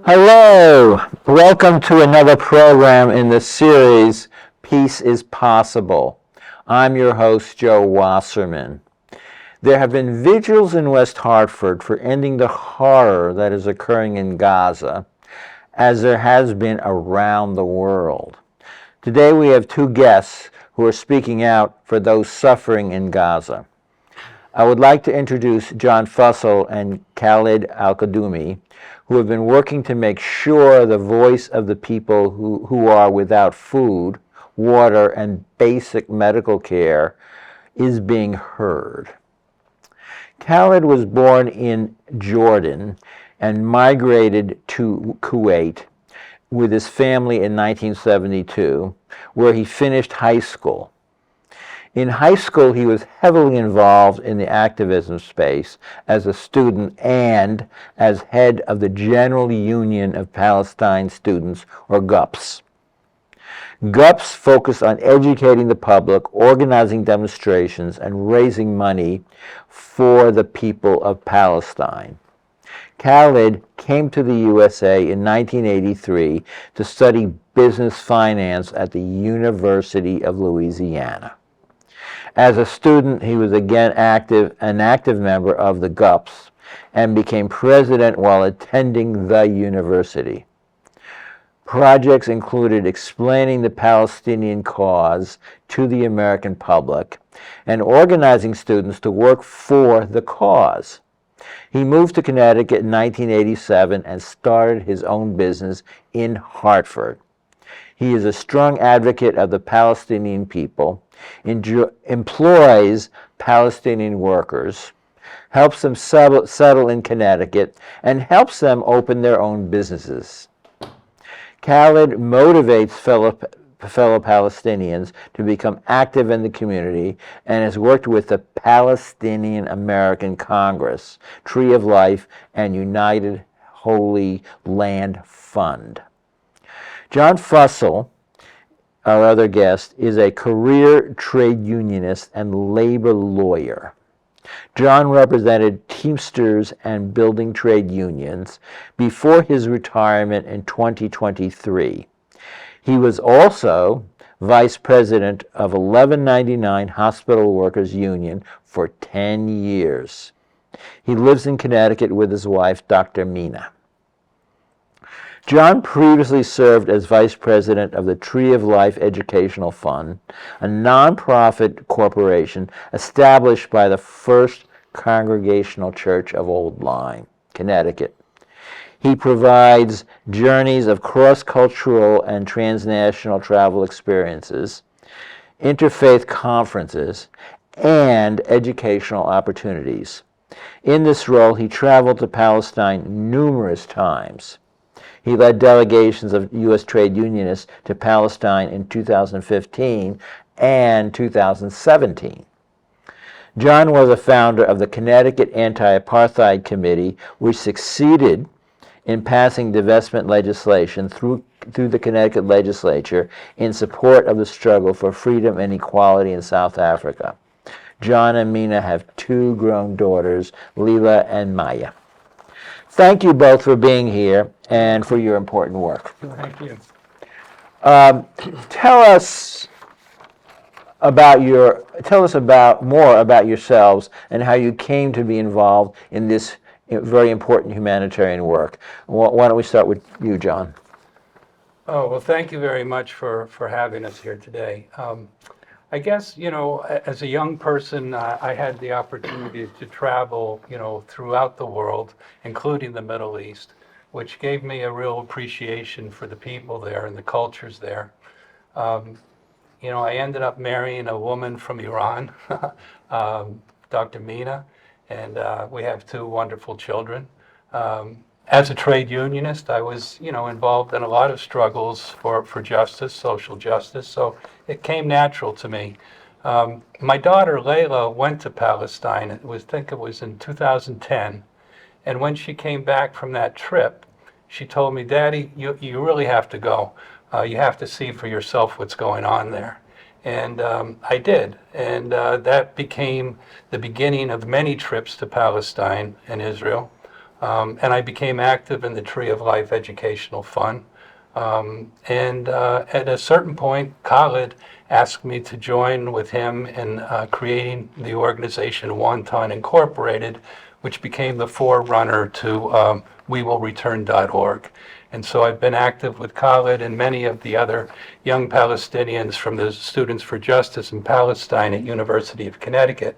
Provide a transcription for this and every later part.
Hello, welcome to another program in the series, Peace is Possible. I'm your host, Joe Wasserman. There have been vigils in West Hartford for ending the horror that is occurring in Gaza, as there has been around the world. Today we have two guests who are speaking out for those suffering in Gaza. I would like to introduce John Fussell and Khalid Al-Kadumi, who have been working to make sure the voice of the people who are without food, water, and basic medical care is being heard. Khalid was born in Jordan and migrated to Kuwait with his family in 1972, where he finished high school. In high school, he was heavily involved in the activism space as a student and as head of the General Union of Palestine Students, or GUPS. GUPS focused on educating the public, organizing demonstrations, and raising money for the people of Palestine. Khalid came to the USA in 1983 to study business finance at the University of Louisiana. As a student, he was again an active member of the GUPS and became president while attending the university. Projects included explaining the Palestinian cause to the American public and organizing students to work for the cause. He moved to Connecticut in 1987 and started his own business in Hartford. He is a strong advocate of the Palestinian people, employs Palestinian workers, helps them settle in Connecticut, and helps them open their own businesses. Khalid motivates fellow Palestinians to become active in the community and has worked with the Palestinian American Congress, Tree of Life, and United Holy Land Fund. John Fussell, our other guest, is a career trade unionist and labor lawyer. John represented Teamsters and building trade unions before his retirement in 2023. He was also vice president of 1199 Hospital Workers Union for 10 years. He lives in Connecticut with his wife, Dr. Mina. John previously served as vice president of the Tree of Life Educational Fund, a nonprofit corporation established by the First Congregational Church of Old Lyme, Connecticut. He provides journeys of cross-cultural and transnational travel experiences, interfaith conferences, and educational opportunities. In this role, he traveled to Palestine numerous times. He led delegations of U.S. trade unionists to Palestine in 2015 and 2017. John was a founder of the Connecticut Anti-Apartheid Committee, which succeeded in passing divestment legislation through the Connecticut legislature in support of the struggle for freedom and equality in South Africa. John and Mina have two grown daughters, Leela and Maya. Thank you both for being here and for your important work. Thank you. Tell us more about yourselves and how you came to be involved in this very important humanitarian work. Why don't we start with you, John? Oh, well, thank you very much for having us here today. I guess, as a young person, I had the opportunity to travel, throughout the world, including the Middle East, which gave me a real appreciation for the people there and the cultures there. I ended up marrying a woman from Iran, Dr. Mina, and we have two wonderful children. As a trade unionist, I was, involved in a lot of struggles for justice, social justice, so it came natural to me. My daughter, Layla, went to Palestine. I think it was in 2010, and when she came back from that trip, she told me, "Daddy, you really have to go. You have to see for yourself what's going on there." And I did. And that became the beginning of many trips to Palestine and Israel. And I became active in the Tree of Life Educational Fund. At a certain point, Khalid asked me to join with him in creating the organization Wonton Incorporated, which became the forerunner to WeWillReturn.org. And so I've been active with Khalid and many of the other young Palestinians from the Students for Justice in Palestine at University of Connecticut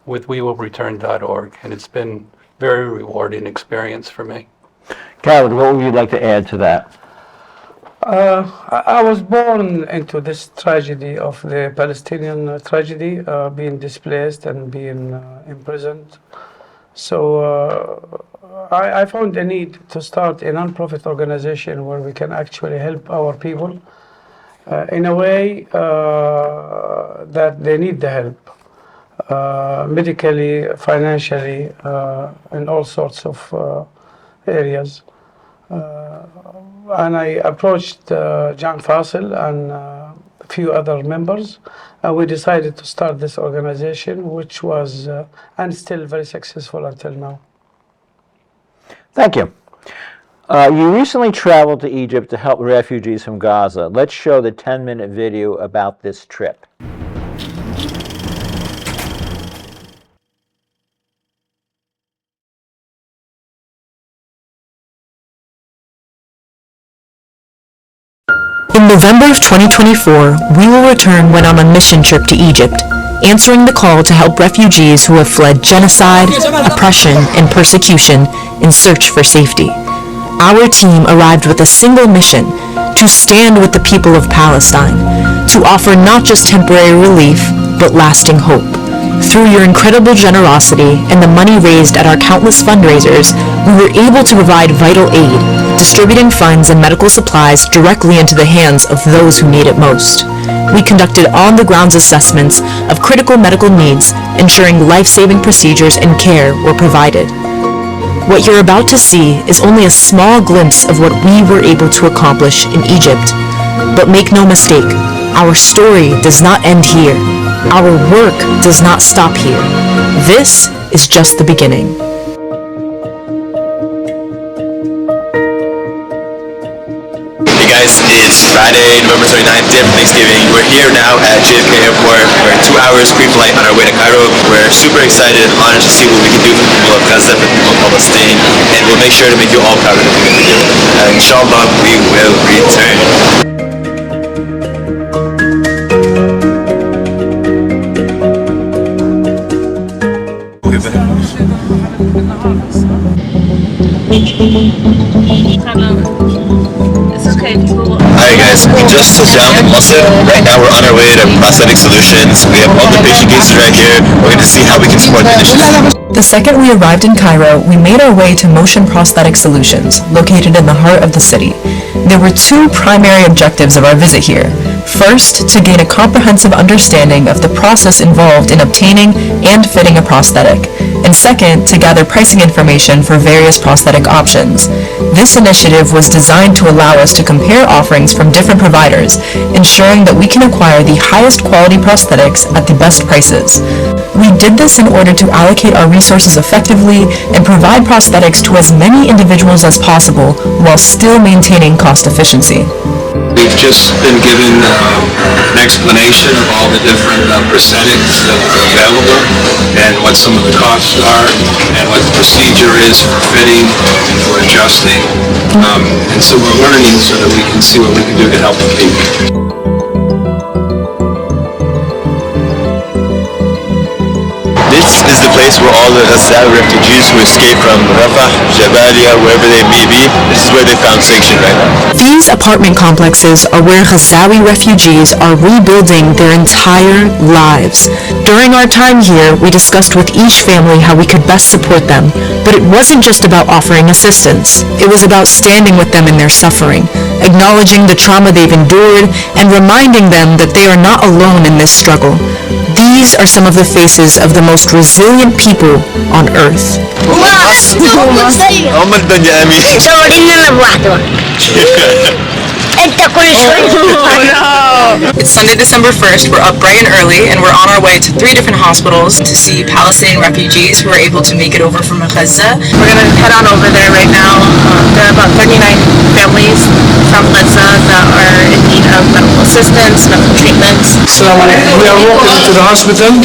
with WeWillReturn.org. And it's been a very rewarding experience for me. Khalid, what would you like to add to that? I was born into this tragedy of the Palestinian tragedy, being displaced and being imprisoned. So I found a need to start a non-profit organization where we can actually help our people in a way that they need the help, medically, financially, in all sorts of areas. And I approached John Fassel and a few other members, and we decided to start this organization, which was and still very successful until now. Thank you. You recently traveled to Egypt to help refugees from Gaza. Let's show the 10-minute video about this trip. In November of 2024, We Will Return went on a mission trip to Egypt, answering the call to help refugees who have fled genocide, oppression, and persecution in search for safety. Our team arrived with a single mission: to stand with the people of Palestine, to offer not just temporary relief, but lasting hope. Through your incredible generosity and the money raised at our countless fundraisers, we were able to provide vital aid, distributing funds and medical supplies directly into the hands of those who need it most. We conducted on-the-ground assessments of critical medical needs, ensuring life-saving procedures and care were provided. What you're about to see is only a small glimpse of what we were able to accomplish in Egypt. But make no mistake, our story does not end here. Our work does not stop here. This is just the beginning. Hey guys, it's Friday, November 29th, day after Thanksgiving. We're here now at JFK Airport. We're in 2 hours pre-flight on our way to Cairo. We're super excited and honored to see what we can do for the people of Gaza, for the people of Palestine, and we'll make sure to make you all proud of everything we do. Inshallah, we will return. It's okay, people. Alright guys, we just took down the Muslim. Right now we're on our way to prosthetic solutions. We have all the patient cases right here. We're going to see how we can support the initiative. The second we arrived in Cairo, we made our way to Motion Prosthetic Solutions, located in the heart of the city. There were two primary objectives of our visit here. First, to gain a comprehensive understanding of the process involved in obtaining and fitting a prosthetic, and second, to gather pricing information for various prosthetic options. This initiative was designed to allow us to compare offerings from different providers, ensuring that we can acquire the highest quality prosthetics at the best prices. We did this in order to allocate our resources effectively and provide prosthetics to as many individuals as possible while still maintaining cost efficiency. We've just been given an explanation of all the different prosthetics that are available and what some of the costs are and what the procedure is for fitting and for adjusting. And so we're learning so that we can see what we can do to help the people. This is the place where all the Gaza refugees who escaped from Rafah, Jabalia, wherever they may be, this is where they found sanctuary right now. These apartment complexes are where Ghazawi refugees are rebuilding their entire lives. During our time here, we discussed with each family how we could best support them, but it wasn't just about offering assistance. It was about standing with them in their suffering, acknowledging the trauma they've endured, and reminding them that they are not alone in this struggle. These are some of the faces of the most resilient people on earth. It's Sunday, December 1st. We're up bright and early, and we're on our way to 3 different hospitals to see Palestinian refugees who are able to make it over from Gaza. We're going to head on over there right now. There are about 39 families from Gaza that are in need of medical assistance, medical treatments. So we are walking to the hospital,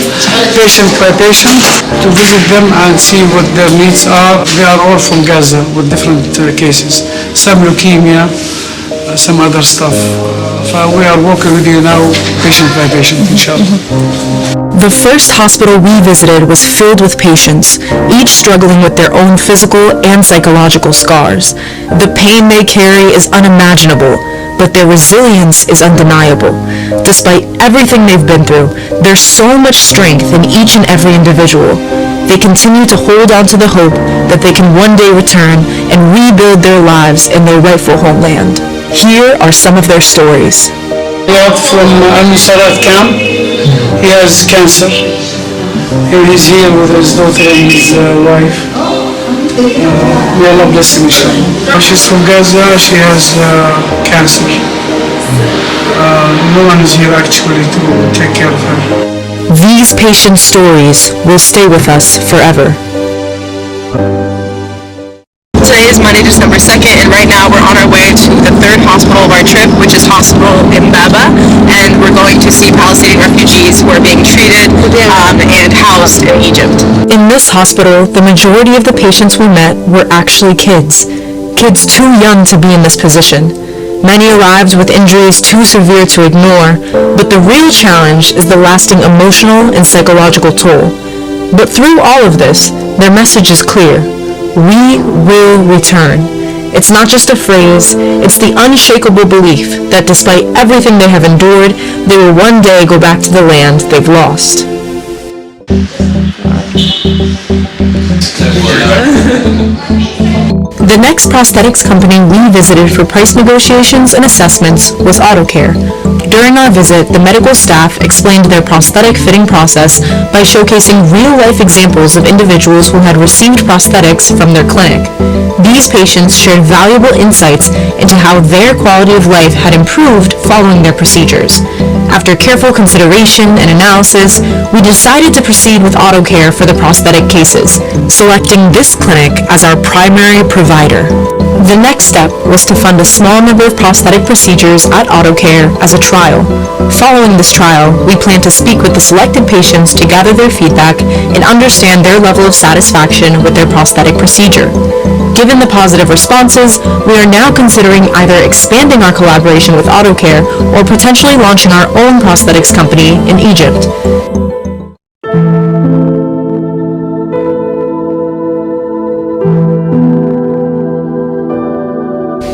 patient by patient, to visit them and see what their needs are. They are all from Gaza with different cases. Some leukemia, some other stuff. So we are walking with you now, patient by patient, inshallah. The first hospital we visited was filled with patients, each struggling with their own physical and psychological scars. The pain they carry is unimaginable, but their resilience is undeniable. Despite everything they've been through, there's so much strength in each and every individual. They continue to hold on to the hope that they can one day return and rebuild their lives in their rightful homeland. Here are some of their stories. We are from Al-Nusrat camp. He has cancer. He's here with his daughter and his wife. May Allah bless him, inshallah. She's from Gaza. She has cancer. No one is here actually to take care of her. These patient stories will stay with us forever. Today is Monday, December 2nd, and right now we're on our way to the 3rd hospital of our trip, which is Hospital Mbaba, and we're going to see Palestinian refugees who are being treated and housed in Egypt. In this hospital, the majority of the patients we met were actually kids too young to be in this position. Many arrived with injuries too severe to ignore, but the real challenge is the lasting emotional and psychological toll. But through all of this, their message is clear. We will return. It's not just a phrase, it's the unshakable belief that despite everything they have endured, they will one day go back to the land they've lost. The next prosthetics company we visited for price negotiations and assessments was AutoCare. During our visit, the medical staff explained their prosthetic fitting process by showcasing real-life examples of individuals who had received prosthetics from their clinic. These patients shared valuable insights into how their quality of life had improved following their procedures. After careful consideration and analysis, we decided to proceed with AutoCare for the prosthetic cases, selecting this clinic as our primary provider. The next step was to fund a small number of prosthetic procedures at AutoCare as a trial. Following this trial, we plan to speak with the selected patients to gather their feedback and understand their level of satisfaction with their prosthetic procedure. Given the positive responses, we are now considering either expanding our collaboration with AutoCare or potentially launching our own prosthetics company in Egypt.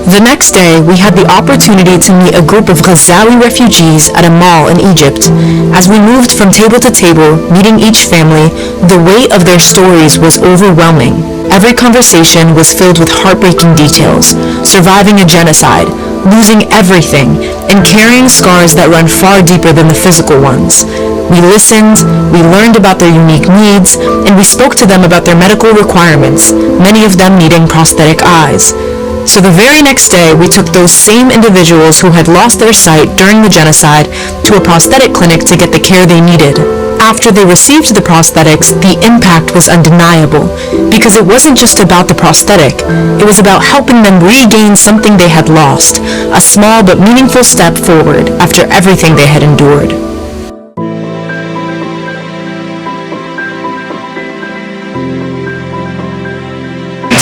The next day, we had the opportunity to meet a group of Ghazawi refugees at a mall in Egypt. As we moved from table to table, meeting each family, the weight of their stories was overwhelming. Every conversation was filled with heartbreaking details, surviving a genocide, losing everything, and carrying scars that run far deeper than the physical ones. We listened, we learned about their unique needs, and we spoke to them about their medical requirements, many of them needing prosthetic eyes. So the very next day, we took those same individuals who had lost their sight during the genocide to a prosthetic clinic to get the care they needed. After they received the prosthetics, the impact was undeniable, because it wasn't just about the prosthetic. It was about helping them regain something they had lost, a small but meaningful step forward after everything they had endured.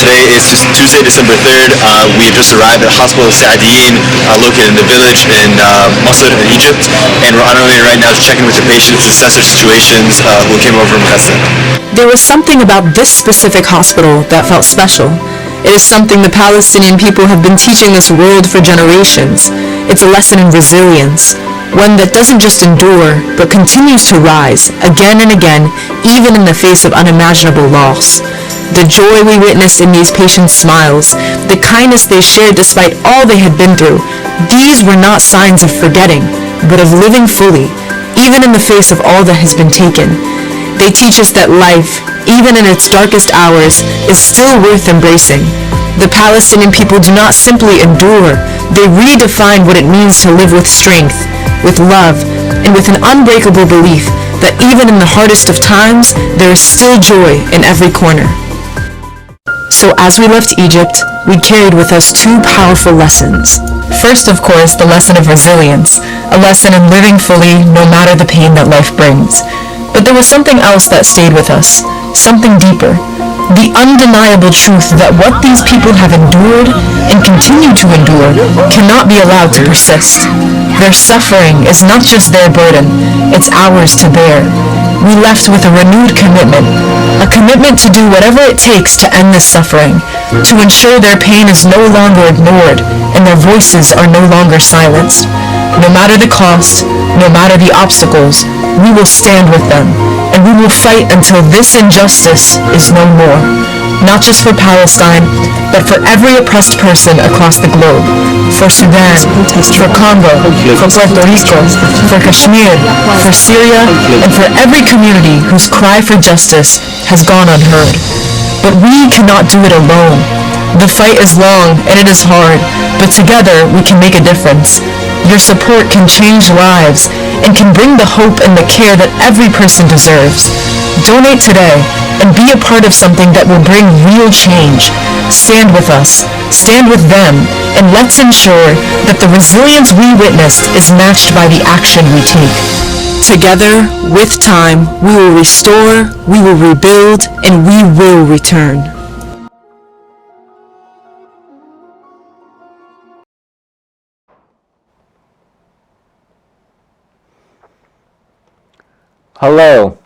Today is just Tuesday, December 3rd. We have just arrived at Hospital Saadin, located in the village in Masr in Egypt, and we're on our way right now to check in with the patients, assess their situations who came over from Gaza. There was something about this specific hospital that felt special. It is something the Palestinian people have been teaching this world for generations. It's a lesson in resilience, one that doesn't just endure, but continues to rise again and again, even in the face of unimaginable loss. The joy we witnessed in these patients' smiles, the kindness they shared despite all they had been through, these were not signs of forgetting, but of living fully, even in the face of all that has been taken. They teach us that life, even in its darkest hours, is still worth embracing. The Palestinian people do not simply endure, They redefine what it means to live with strength, with love, and with an unbreakable belief that even in the hardest of times, there is still joy in every corner. So as we left Egypt, we carried with us two powerful lessons. First, of course, the lesson of resilience, a lesson in living fully no matter the pain that life brings. But there was something else that stayed with us, something deeper. The undeniable truth that what these people have endured and continue to endure cannot be allowed to persist. Their suffering is not just their burden, it's ours to bear. We left with a renewed commitment, a commitment to do whatever it takes to end this suffering, to ensure their pain is no longer ignored and their voices are no longer silenced. No matter the cost, no matter the obstacles, we will stand with them, and we will fight until this injustice is no more. Not just for Palestine, but for every oppressed person across the globe. For Sudan, for Congo, for Puerto Rico, for Kashmir, for Syria, and for every community whose cry for justice has gone unheard. But we cannot do it alone. The fight is long and it is hard, but together we can make a difference. Your support can change lives and can bring the hope and the care that every person deserves. Donate today and be a part of something that will bring real change. Stand with us, stand with them, and let's ensure that the resilience we witnessed is matched by the action we take. Together, with time, we will restore, we will rebuild, and we will return. Hello.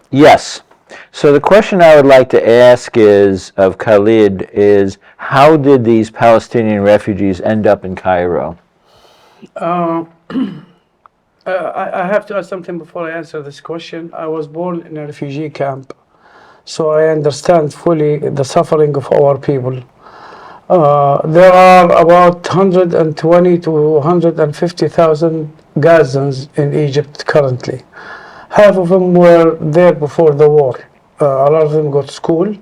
Yes. So the question I would like to ask is of Khalid is, how did these Palestinian refugees end up in Cairo? I have to add something before I answer this question. I was born in a refugee camp, so I understand fully the suffering of our people. There are about 120 to 150,000 Gazans in Egypt currently. Half of them were there before the war. A lot of them go to school.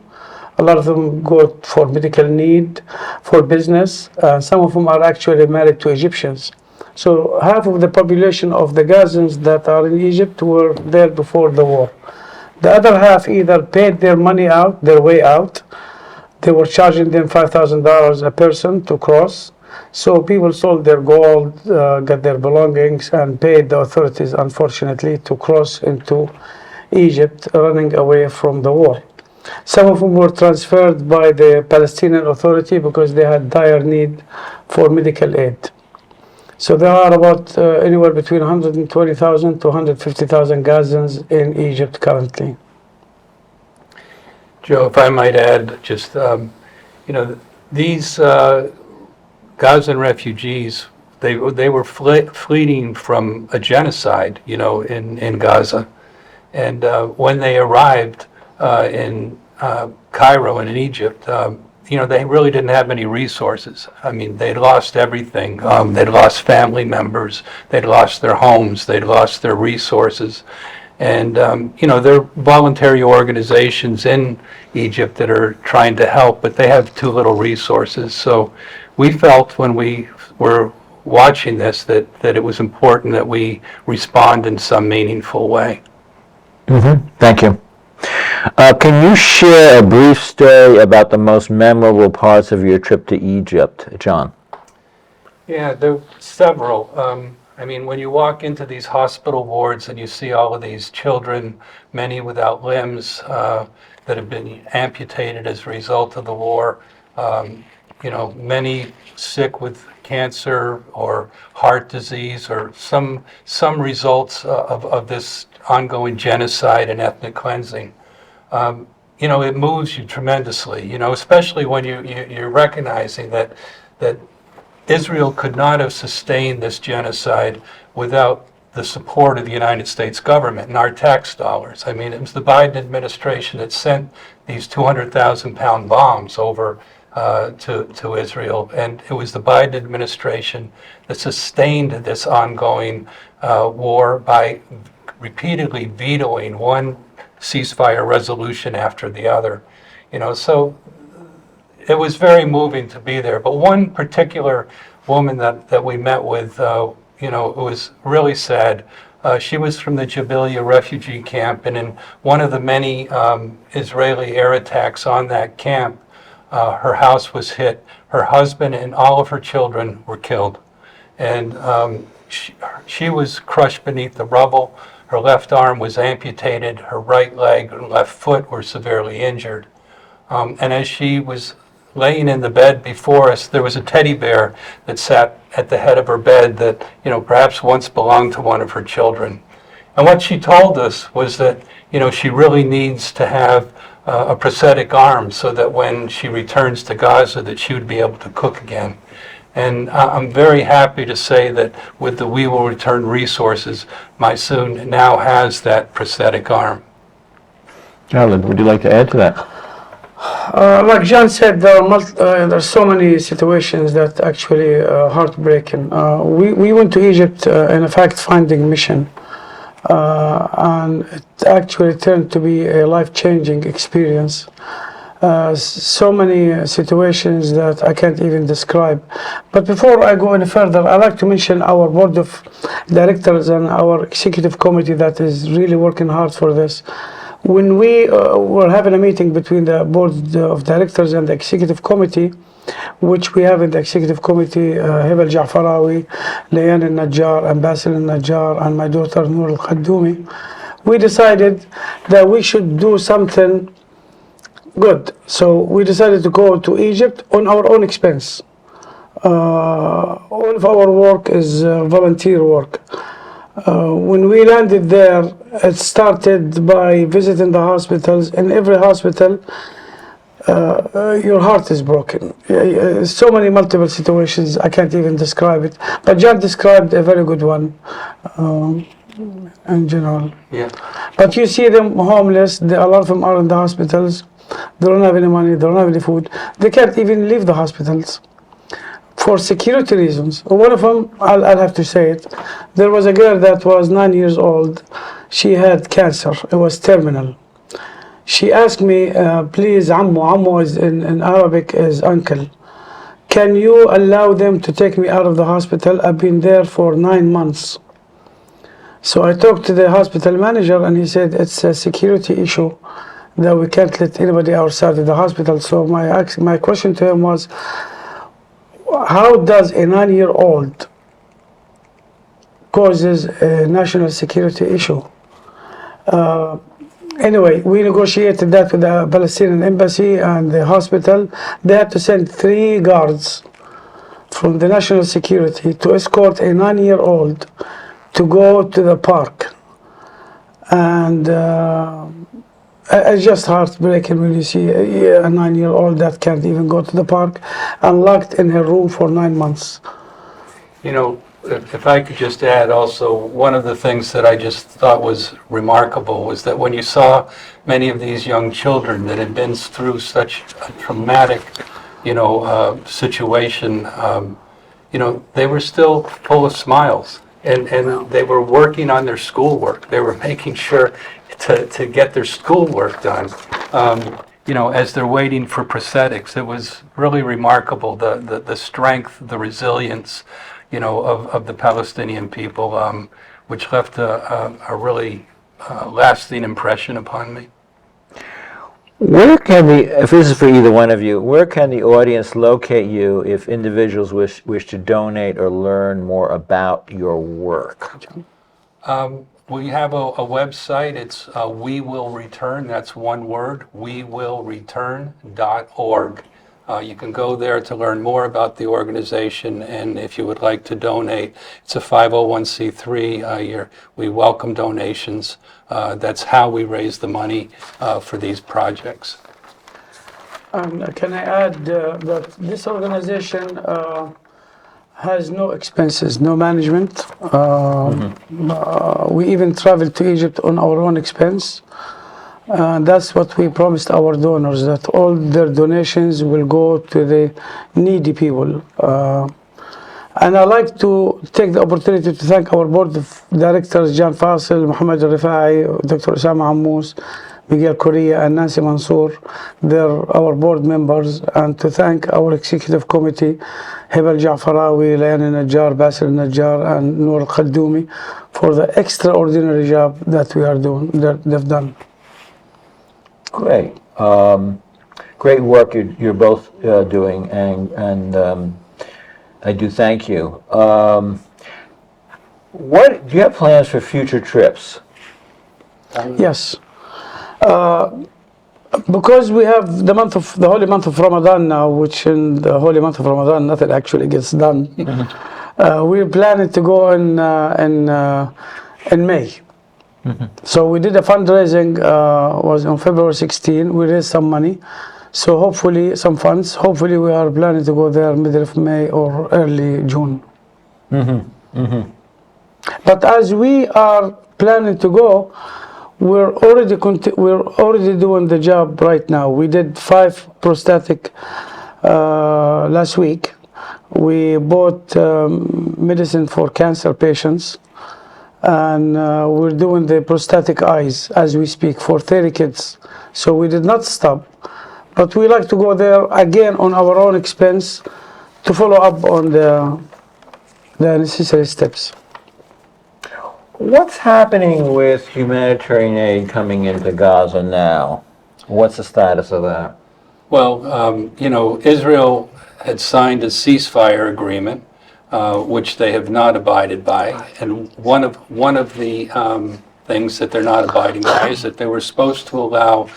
A lot of them go for medical need, for business. Some of them are actually married to Egyptians. So half of the population of the Gazans that are in Egypt were there before the war. The other half either paid their money out, their way out. They were charging them $5,000 a person to cross. So people sold their gold, got their belongings, and paid the authorities, unfortunately, to cross into Egypt, running away from the war. Some of them were transferred by the Palestinian Authority because they had dire need for medical aid. So there are about anywhere between 120,000 to 150,000 Gazans in Egypt currently. Joe, if I might add, just, these Gazan refugees, they were fleeing from a genocide, in Gaza. And when they arrived in Cairo and in Egypt, they really didn't have any resources. I mean, they'd lost everything. They'd lost family members. They'd lost their homes. They'd lost their resources. And, there are voluntary organizations in Egypt that are trying to help, but they have too little resources. So we felt when we were watching this that it was important that we respond in some meaningful way. Thank you. Can you share a brief story about the most memorable parts of your trip to Egypt, John? Yeah, there are several. When you walk into these hospital wards and you see all of these children, many without limbs, that have been amputated as a result of the war, many sick with cancer or heart disease or some results of this ongoing genocide and ethnic cleansing. It moves you tremendously, especially when you're recognizing that Israel could not have sustained this genocide without the support of the United States government and our tax dollars. It was the Biden administration that sent these 200,000-pound bombs over to Israel, and it was the Biden administration that sustained this ongoing war by repeatedly vetoing one ceasefire resolution after the other. So it was very moving to be there. But one particular woman that we met with, you know, it was really sad. She was from the Jabalia refugee camp, and in one of the many Israeli air attacks on that camp, her house was hit. Her husband and all of her children were killed. And she was crushed beneath the rubble. Her left arm was amputated. Her right leg and left foot were severely injured. And as she was laying in the bed before us, there was a teddy bear that sat at the head of her bed that, you know, perhaps once belonged to one of her children. And what she told us was that, you know, she really needs to have a prosthetic arm so that when she returns to Gaza that she would be able to cook again. And I'm very happy to say that with the We Will Return resources, my son now has that prosthetic arm. Khaled, would you like to add to that? Like John said, there are so many situations that actually heartbreaking. We went to Egypt in a fact-finding mission, and it actually turned to be a life-changing experience. So many situations that I can't even describe. But before I go any further, I'd like to mention our board of directors and our executive committee that is really working hard for this. When we were having a meeting between the board of directors and the executive committee, which we have in the executive committee, Hebel Jafarawi, Layan al-Najjar, Ambassador al-Najjar, and my daughter Noor al-Khadoumi, we decided that we should do something good. So we decided to go to Egypt on our own expense. All of our work is volunteer work. When we landed there, it started by visiting the hospitals. In every hospital, your heart is broken. So many multiple situations, I can't even describe it. But John described a very good one in general. Yeah. But you see them homeless, a lot of them are in the hospitals. They don't have any money, they don't have any food. They can't even leave the hospitals for security reasons. One of them, I'll have to say it, there was a girl that was 9 years old. She had cancer. It was terminal. She asked me, please, Ammu is in Arabic is uncle. Can you allow them to take me out of the hospital? I've been there for 9 months. So I talked to the hospital manager and he said it's a security issue that we can't let anybody outside of the hospital. So my question to him was, how does a 9-year-old causes a national security issue? Anyway, we negotiated that with the Palestinian embassy and the hospital. They had to send 3 guards from the national security to escort a 9-year-old to go to the park. And it's just heartbreaking when you see a 9-year-old that can't even go to the park and locked in her room for 9 months. You know, if I could just add also, one of the things that I just thought was remarkable was that when you saw many of these young children that had been through such a traumatic, you know, situation, you know, they were still full of smiles. And they were working on their schoolwork. They were making sure to get their schoolwork done. You know, as they're waiting for prosthetics, it was really remarkable, the strength, the resilience, you know, of the Palestinian people, which left a really lasting impression upon me. Where can if this is for either one of you, where can the audience locate you if individuals wish to donate or learn more about your work? We have a website. It's We Will Return. That's one word, wewillreturn.org. You can go there to learn more about the organization, and if you would like to donate, it's a 501c3. We welcome donations. That's how we raise the money for these projects. Can I add that this organization has no expenses, no management. We even traveled to Egypt on our own expense. That's what we promised our donors, that all their donations will go to the needy people. And I'd like to take the opportunity to thank our board of directors, John Fasil, Mohammed Al-Rifai, Dr. Osama Hammous, Miguel Correa and Nancy Mansour. They're our board members, and to thank our executive committee, Hebel Jafarawi, Layani Najjar, Basir Najjar, and Noor Al-Qaddoumi, for the extraordinary job that we are doing, that they've done. Great. Great work you're both doing, and I do thank you. What do you have plans for future trips? Yes. Because we have the holy month of Ramadan now, which in the holy month of Ramadan nothing actually gets done. We're planning to go in May. So we did a fundraising was on February 16. We raised some money, so hopefully some funds. Hopefully we are planning to go there middle of May or early June. But as we are planning to go, we're already doing the job right now. We did 5 prosthetic last week. We bought medicine for cancer patients, and we're doing the prosthetic eyes as we speak for 30 kids. So we did not stop, but we like to go there again on our own expense to follow up on the necessary steps. What's happening with humanitarian aid coming into Gaza now? What's the status of that? Well, Israel had signed a ceasefire agreement, which they have not abided by. And one of the things that they're not abiding by is that they were supposed to allow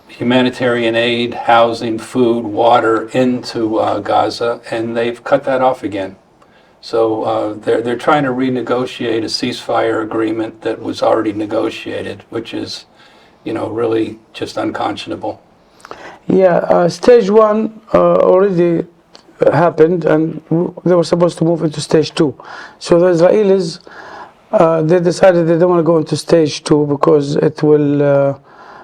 humanitarian aid, housing, food, water into Gaza, and they've cut that off again. So they're trying to renegotiate a ceasefire agreement that was already negotiated, which is, really just unconscionable. Yeah, stage 1 already happened, and they were supposed to move into stage 2. So the Israelis, they decided they don't want to go into stage 2 because it will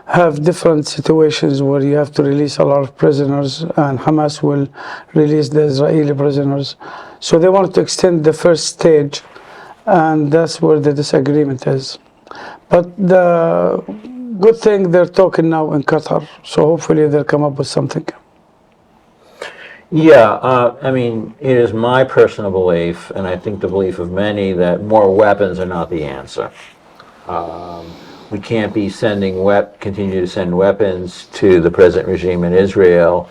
have different situations where you have to release a lot of prisoners, and Hamas will release the Israeli prisoners. So they wanted to extend the first stage, and that's where the disagreement is. But the good thing, they're talking now in Qatar, so hopefully they'll come up with something. Yeah, it is my personal belief, and I think the belief of many, that more weapons are not the answer. We can't be continue to send weapons to the present regime in Israel,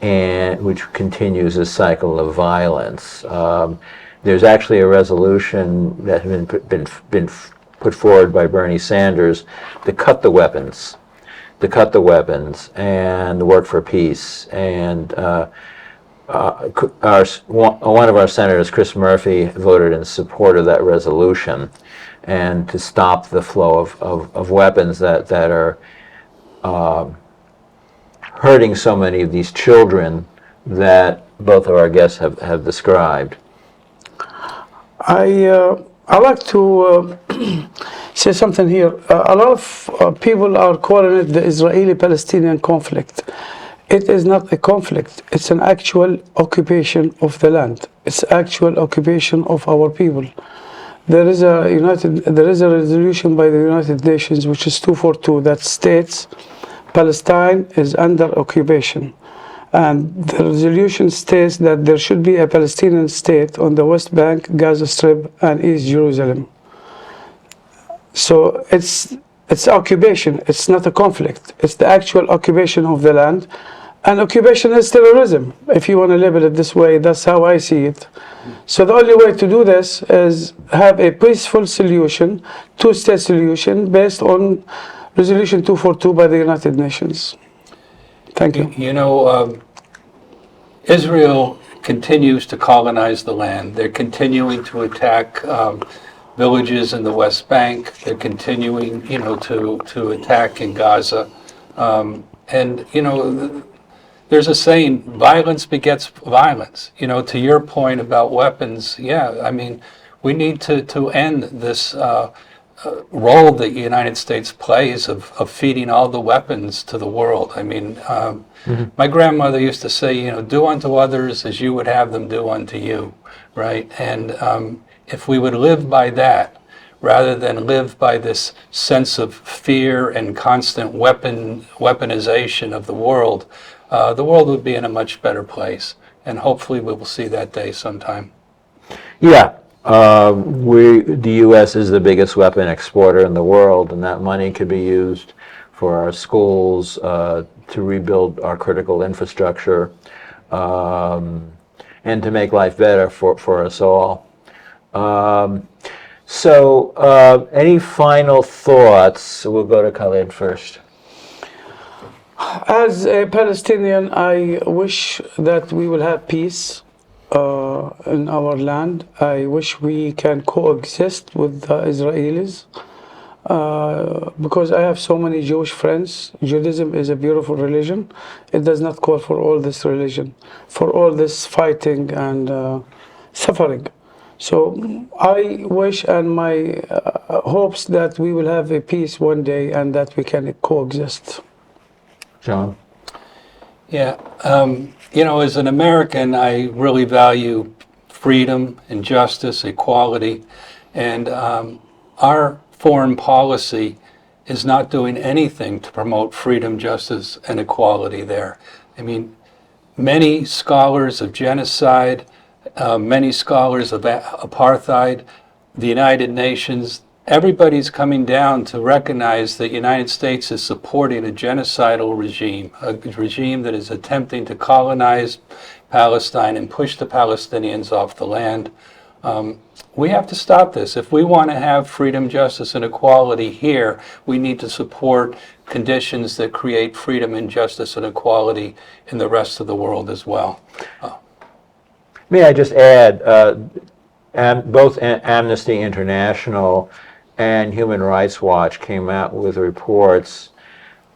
and which continues a cycle of violence. There's actually a resolution that has been put forward by Bernie Sanders to cut the weapons, and work for peace. And one of our senators, Chris Murphy, voted in support of that resolution, and to stop the flow of weapons that are hurting so many of these children that both of our guests have described. I like to say something here. A lot of people are calling it the Israeli-Palestinian conflict. It is not a conflict. It's an actual occupation of the land. It's actual occupation of our people. There is a resolution by the United Nations, which is 242, that states Palestine is under occupation. And the resolution states that there should be a Palestinian state on the West Bank, Gaza Strip, and East Jerusalem. So it's occupation. It's not a conflict. It's the actual occupation of the land. And occupation is terrorism, if you want to label it this way. That's how I see it. So the only way to do this is have a peaceful solution, two-state solution, based on Resolution 242 by the United Nations. Thank you. Israel continues to colonize the land. They're continuing to attack villages in the West Bank. They're continuing, to attack in Gaza. There's a saying, violence begets violence. To your point about weapons, we need to end this role that the United States plays of feeding all the weapons to the world. My grandmother used to say, do unto others as you would have them do unto you, right? And if we would live by that, rather than live by this sense of fear and constant weaponization of the world would be in a much better place. And hopefully we will see that day sometime. Yeah, the U.S. is the biggest weapon exporter in the world, and that money could be used for our schools, to rebuild our critical infrastructure, and to make life better for us all. Any final thoughts? We'll go to Khalid first. As a Palestinian, I wish that we will have peace in our land. I wish we can coexist with the Israelis, because I have so many Jewish friends. Judaism is a beautiful religion. It does not call for all this religion, for all this fighting and suffering. So I wish and my hopes that we will have a peace one day and that we can coexist. John? Yeah, as an American, I really value freedom and justice, equality, and our foreign policy is not doing anything to promote freedom, justice, and equality there. I mean, many scholars of genocide, many scholars of apartheid, the United Nations, everybody's coming down to recognize that the United States is supporting a genocidal regime, a regime that is attempting to colonize Palestine and push the Palestinians off the land. We have to stop this. If we want to have freedom, justice, and equality here, we need to support conditions that create freedom and justice and equality in the rest of the world as well. May I just add, both Amnesty International and Human Rights Watch came out with reports,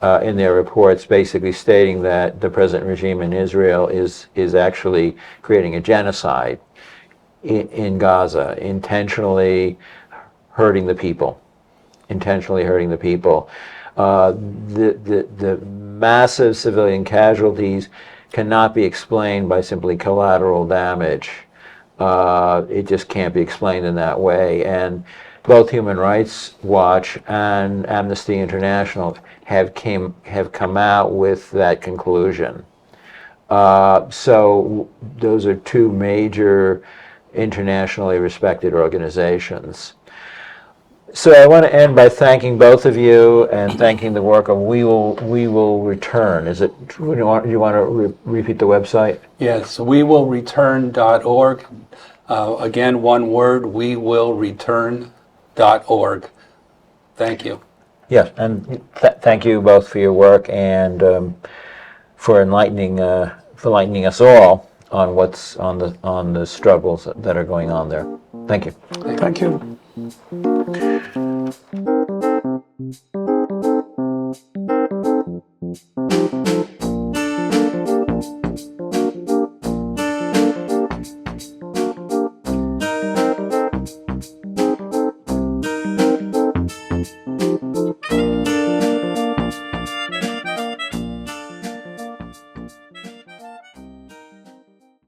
in their reports, basically stating that the present regime in Israel is actually creating a genocide in Gaza, intentionally hurting the people. The massive civilian casualties cannot be explained by simply collateral damage. It just can't be explained in that way. And both Human Rights Watch and Amnesty International have come out with that conclusion. So those are two major internationally respected organizations. So I want to end by thanking both of you and thanking the work of We Will Return. Is it? Do you want to repeat the website? Yes, wewillreturn.org. Again, one word, wewillreturn.org. Thank you. Yes, and thank you both for your work and for enlightening us all on what's on the struggles that are going on there. Thank you. Thank you.